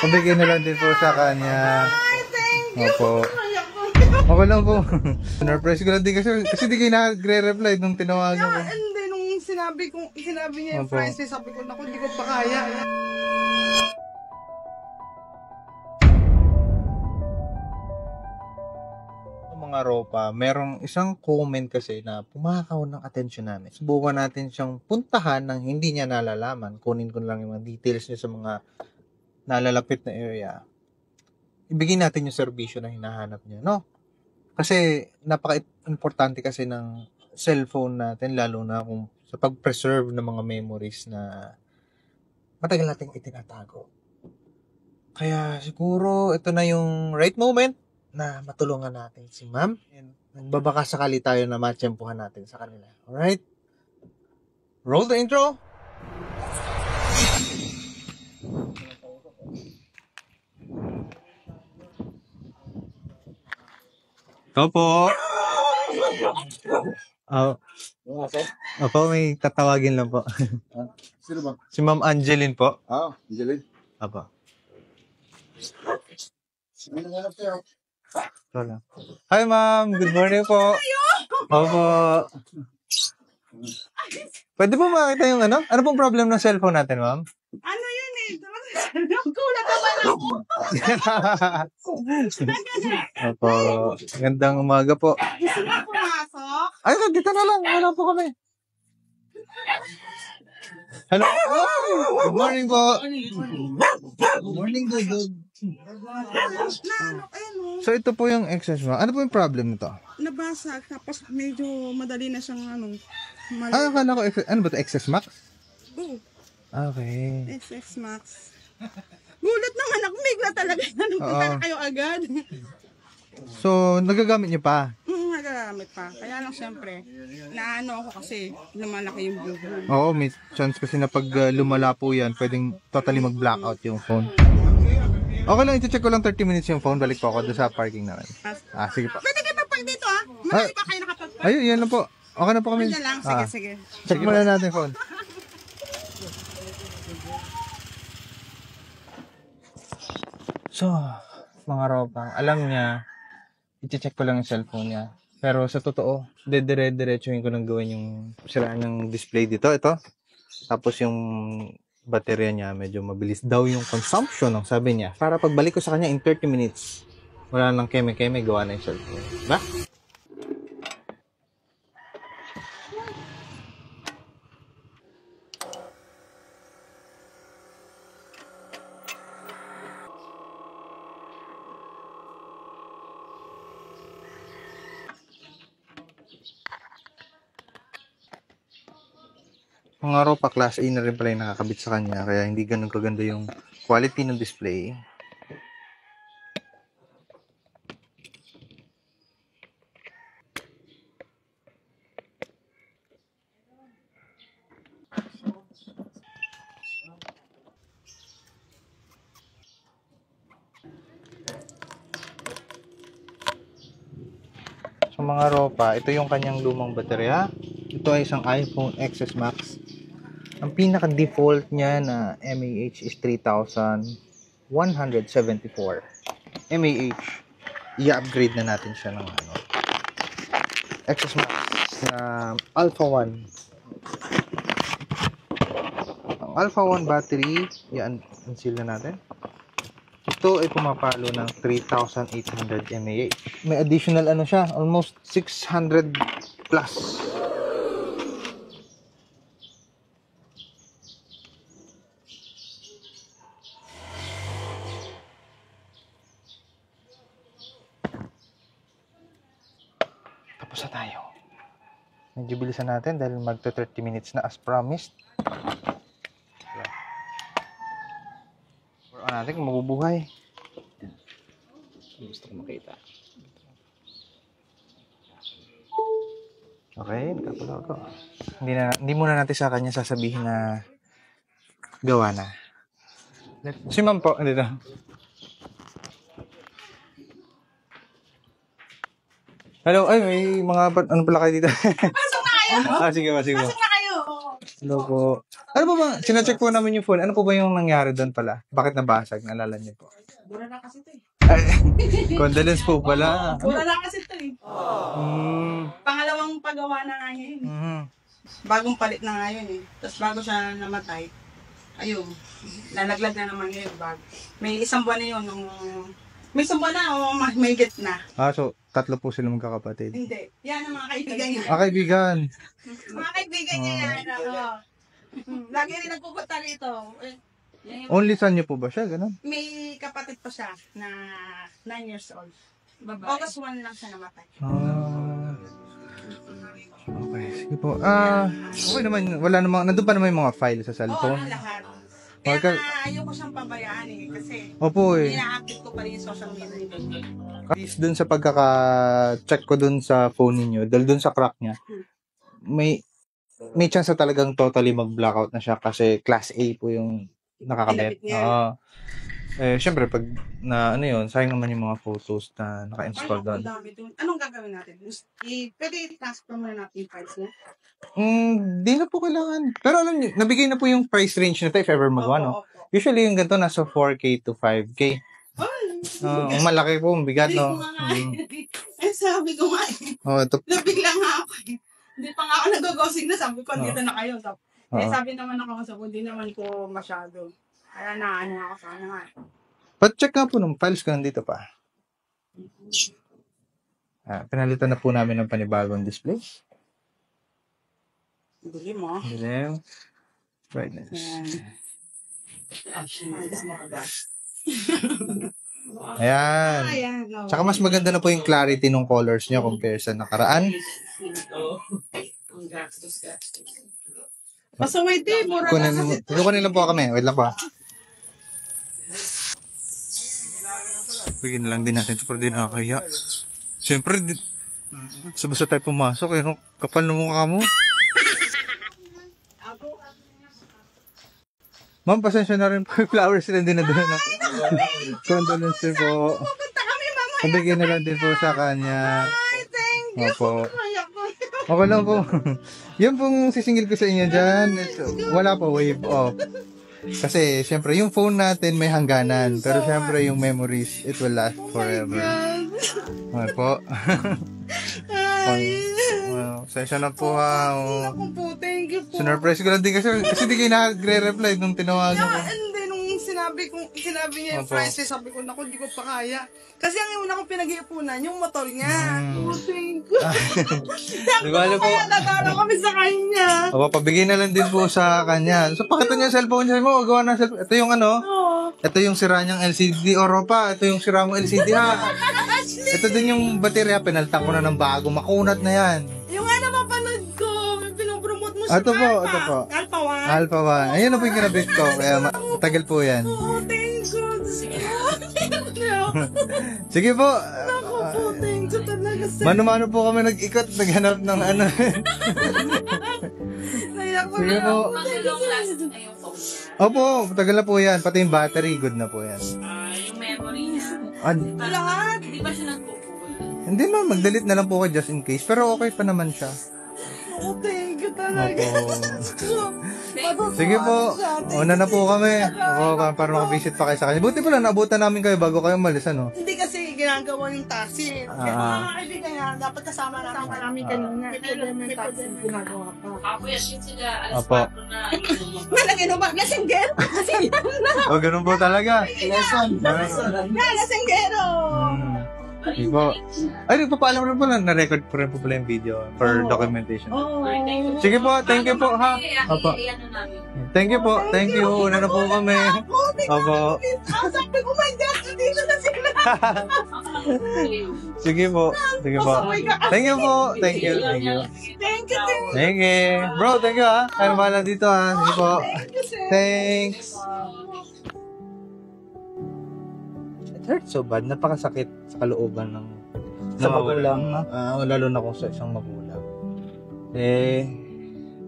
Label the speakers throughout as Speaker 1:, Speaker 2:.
Speaker 1: Pabigyan na lang din po sa kanya. Opo. Okay lang po. Surprise ko lang din kasi di kayo nagre-reply nung tinawagan ko.
Speaker 2: Hindi, nung sinabi niya yung Francis, sabi ko, naku, hindi ko pa kaya.
Speaker 1: Mga ropa, merong isang comment kasi na pumakaw ng atensyon namin. Subukan natin siyang puntahan ng hindi niya nalalaman. Kunin ko lang yung mga details niya sa mga nalalapit na area. Ibigay natin yung serbisyo na hinahanap niya, no? Kasi napaka-importante kasi ng cellphone natin, lalo na kung sa pag-preserve ng mga memories na matagal nating itinatago. Kaya siguro ito na yung right moment na matulungan natin si ma'am. And nagbabaka sakali tayo na matsyempuhan natin sa kanila. Alright? Roll the intro! Ito po. Opo, may tatawagin lang po.
Speaker 3: Sino ba?
Speaker 1: Si Ma'am Angeline po.
Speaker 3: Angeline.
Speaker 1: Opo.
Speaker 3: May nanganap sa'yo.
Speaker 1: Hi ma'am, good morning po. Opo. Pwede po makita yung ano? Ano pong problem ng cellphone natin, ma'am?
Speaker 2: Ano yun eh? Kulat naman ako.
Speaker 1: Opo. Gandang umaga po.
Speaker 2: Gusto mo pumasok?
Speaker 1: Ay, dito na lang. Wala po kami. Hello. Good morning po. Good morning, good. So, ito po yung excess mo. Ano po yung problem nito?
Speaker 2: Nabasag, tapos medyo madali na siyang
Speaker 1: Akala ko, ano ba ito? Excess max?
Speaker 2: Oo.
Speaker 1: Okay.
Speaker 2: SS Max. Gulat naman ako, bigla talaga. Punta na kayo agad.
Speaker 1: So, nagagamit niyo pa?
Speaker 2: Nagagamit pa. Kaya lang siyempre, naano ako kasi lumalaki yung buhok.
Speaker 1: Oo, may chance kasi na pag lumala po yan, pwedeng totally mag-blackout yung phone. Okay lang, iti-check ko lang 30 minutes yung phone. Balik po ako doon sa parking namin. Sige po.
Speaker 2: Pwede kayo pa dito Marami pa kayo nakapag-park.
Speaker 1: Ayun, yan lang po. Okay na po kami.
Speaker 2: Sige lang, sige.
Speaker 1: Check muna natin phone. So, mga ropa, alam niya, i-check ko lang yung cellphone niya. Pero sa totoo, dire-diretsuhin ko nang gawin yung siraan ng display dito. Ito. Tapos yung baterya niya, medyo mabilis daw yung consumption, ang sabi niya. Para pagbalik ko sa kanya in 30 minutes, wala nang keme-keme, gawa na yung cellphone. Diba? Mga ropa, class A na rin pala yung nakakabit sa kanya, kaya hindi ganun kaganda yung quality ng display. So mga ropa, ito yung kanyang lumang baterya. Ito ay isang iPhone XS Max. Ang pinaka-default niya na mAh is 3,174 mAh. I-upgrade na natin siya ng XS Max na Alpha 1. Ang Alpha 1 battery, i-unseal na natin. Ito ay pumapalo ng 3,800 mAh. May additional siya, almost 600 plus. Tapos na tayo. Medyo bilisan natin dahil magto 30 minutes na as promised. Or natin kung mabubuhay. Gusto ko makita. Okay, nagkapula ako. Hindi muna natin sa kanya sasabihin na gawa na. Si ma'am po, dito. Hello, ay may mga ano pala kayo dito.
Speaker 2: Pasok na kayo!
Speaker 1: Sige.
Speaker 2: Pasok na kayo!
Speaker 1: Hello po. Ano po ba, sinacheck po namin yung phone, ano po ba yung nangyari doon pala? Bakit nabasag? Naalala niyo po?
Speaker 2: Bura na kasi ito eh.
Speaker 1: Ay, condolence po pala.
Speaker 2: Bura na kasi ito eh.
Speaker 1: Mm,
Speaker 2: Pangalawang paggawa na nga yun.
Speaker 1: mm.
Speaker 2: Bagong palit na nga yun eh. Tapos bago siya namatay, ayun, lalaglag na naman yun bago. May isang buwan na yun. May isang buwan na o may get na.
Speaker 1: So, tatlo po sila magkakapatid.
Speaker 2: Hindi. Yan ang mga kaibigan niya.
Speaker 1: Kaibigan.
Speaker 2: Mga kaibigan niya yan. Lagi rin nagpupunta rito.
Speaker 1: Only son niyo po ba siya? Ganun?
Speaker 2: May kapatid pa siya na 9 years old. August 1 lang siya namatay.
Speaker 1: Okay, sige po. Okay naman. Wala namang, nandun pa naman yung mga file sa
Speaker 2: Oo,
Speaker 1: cellphone.
Speaker 2: lahat.
Speaker 1: Okay.
Speaker 2: Kaya nga, ayoko siyang pabayaan eh. Kasi
Speaker 1: Opo eh.
Speaker 2: ina-update ko pa rin yung social media.
Speaker 1: At least dun sa pagkaka-check ko dun sa phone ninyo, dahil dun sa crack niya, may chance na talagang totally mag-blackout na siya kasi class A po yung nakakabit.
Speaker 2: Kinabit niya.
Speaker 1: Oo. Syempre, pag na ano yun, sayang naman yung mga photos na naka-install doon.
Speaker 2: Anong gagawin natin? Pwede i-transfer muna natin yung files niya?
Speaker 1: Di na po kailangan. Pero alam niyo, nabigay na po yung price range nito if ever magawa, no?
Speaker 2: Opo.
Speaker 1: Usually yung ganito nasa 4K to 5K. Ang malaki po, ang bigat,
Speaker 2: Hindi
Speaker 1: no?
Speaker 2: ko nga eh, sabi ko nga eh.
Speaker 1: Ito.
Speaker 2: Nabigla nga ako eh. Hindi pa nga ako nag-gosing na. Sabi ko, dito na kayo. Sabi naman ako sa hindi naman ko masyado. Kaya na, ano ako sana nga.
Speaker 1: Check nga po ng files ko nandito pa. Pinalitan na po namin ng panibagong display.
Speaker 2: Bili mo.
Speaker 1: Dilim. Brightness. Ayan.
Speaker 2: Ayan. No.
Speaker 1: Tsaka mas maganda na po yung clarity ng colors niya compare sa nakaraan.
Speaker 2: Basta wait eh, mura na kasi.
Speaker 1: Kunin lang po kami. Wait lang po. Bigyan na lang din natin ito para din nakakaya. Siyempre, basta tayo pumasok, kapal na mukha mo. Ma'am, pasensya na rin po yung flowers na din na doon. Condolence po.
Speaker 2: Pupunta kami mamaya.
Speaker 1: Pabigyan na lang din po sa kanya.
Speaker 2: Ay, thank you.
Speaker 1: Opo.
Speaker 2: Kaya ko.
Speaker 1: Okay lang po. Yan pong sisingil ko sa inyo dyan. Wala po, wave off. Kasi, syempre, yung phone natin may hangganan. Pero syempre, yung memories, it will last forever. Okay po. Session na po ha.
Speaker 2: Naku po, thank you po.
Speaker 1: Sinurprise ko lang din kasi di kayo nagre-reply nung tinawagan ko.
Speaker 2: And then, nung sinabi niya yung
Speaker 1: Opo.
Speaker 2: prices, sabi ko, naku, hindi ko pa kaya. Kasi ang una kong pinag-iipunan, yung motor niya. Oh, thank you.
Speaker 1: Di ba, alam po?
Speaker 2: Kaya nagano kami sa kanya.
Speaker 1: Opo, pabigay na lang din po sa kanya. So, pakita niya yung cellphone niya. Mo, gawa ng cellphone. Ito yung ano, ito yung sira niyang LCD Europa. Ito yung sira mong LCD ha. Ito din yung baterya. Pinalitan ko na ng bago. Makunat na yan.
Speaker 2: Yung nga napapanood ko, pinopromote mo sa
Speaker 1: Ito po, ito po.
Speaker 2: Alpha 1.
Speaker 1: Alpha 1. Ayun na po yung kinabit ko. Kaya matagal po yan.
Speaker 2: Oh, thank you.
Speaker 1: Sige po.
Speaker 2: Naku po, thank you talaga sir.
Speaker 1: Mano-mano po kami nag-ikot. Naghanap ng ano.
Speaker 2: Naiyak ko
Speaker 1: Sige
Speaker 2: na
Speaker 1: po.
Speaker 2: ako. Thank you, sir.
Speaker 1: Opo, matagal na po yan. Pati yung battery, good na po yan.
Speaker 4: Yung memory niya.
Speaker 2: Lahat.
Speaker 4: Hindi ba siya nagpo-phone?
Speaker 1: Hindi ma'am, mag-delete na lang po kayo just in case. Pero okay pa naman siya.
Speaker 2: Oh, thank you talaga.
Speaker 1: Sige po, una na po kami. Para makabisit pa kayo sa kanya. Buti pala, naabutan namin kayo bago kayo umalis, ano?
Speaker 2: Hindi kasi ginagawa yung taxi. Kaya mga kaibigan niya, dapat kasama namin kanina. Problema yung taxi ginagawa pa.
Speaker 4: Ako yun sila, alas
Speaker 1: Opo.
Speaker 4: 4 na.
Speaker 2: Nalagyan mo ba? Messenger?
Speaker 1: O, ganun po talaga.
Speaker 2: Nasenggero!
Speaker 1: Sige po. Ay, nagpapaalam rin po lang. Na-record po rin po pala yung video for documentation.
Speaker 2: Oh.
Speaker 1: Sige po, thank you po ha. Opo.
Speaker 4: Ano namin.
Speaker 1: Thank you po, thank you. Una na po kami. Opo.
Speaker 2: Sabi ko, my God, dito na sila.
Speaker 1: Sige po, sige po. Thank you po, thank you, thank you.
Speaker 2: Thank you, thank you.
Speaker 1: Thank you. Bro, thank you ha. Kaya bahala dito ha. Sige po.
Speaker 2: Thank you, sir.
Speaker 1: Thanks. It hurts so bad. Napakasakit sa kalooban ng sa magulang. Lalo na kung sa isang magulang.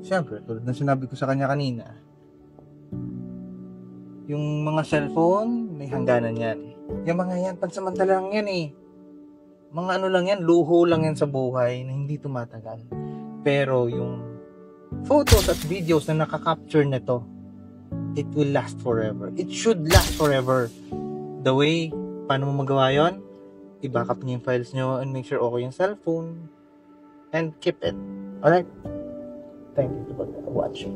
Speaker 1: Siyempre, tulad na sinabi ko sa kanya kanina, yung mga cellphone, may hangganan yan. Yung mga yan, pansamantala lang yan eh. Mga ano lang yan, luho lang yan sa buhay na hindi tumatagal. Pero yung photos at videos na nakaka-capture nito, it will last forever. It should last forever. The way, paano mo magawa yon? I-backup niyo yung files nyo and make sure okay yung cellphone and keep it. Alright? Thank you for watching.